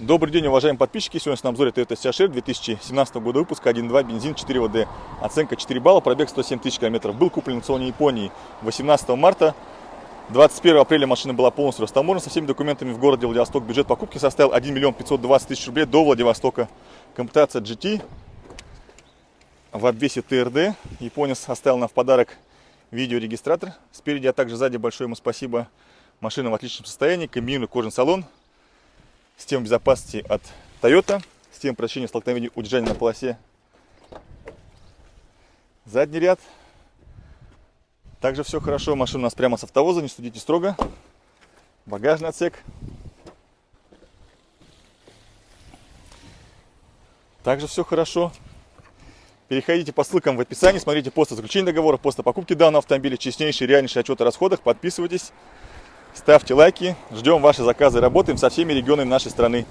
Добрый день, уважаемые подписчики. Сегодня на обзоре Toyota CHR 2017 года выпуска 1.2 бензин 4ВД. Оценка 4 балла, пробег 107 тысяч километров. Был куплен в салоне Японии 18 марта. 21 апреля машина была полностью растаможена со всеми документами в городе Владивосток. Бюджет покупки составил 1 миллион 520 тысяч рублей до Владивостока. Комплектация GT в обвесе ТРД. Японец оставил нам в подарок видеорегистратор спереди, а также сзади. Большое ему спасибо. Машина в отличном состоянии, комбинированный кожаный салон. Система безопасности от Toyota, система предотвращения столкновений, удержания на полосе. Задний ряд. Также все хорошо. Машина у нас прямо с автовоза, не судите строго. Багажный отсек. Также все хорошо. Переходите по ссылкам в описании, смотрите пост о заключении договора, пост о покупке данного автомобиля, честнейший, реальнейший отчет о расходах. Подписывайтесь, ставьте лайки. Ждем ваши заказы, работаем со всеми регионами нашей страны.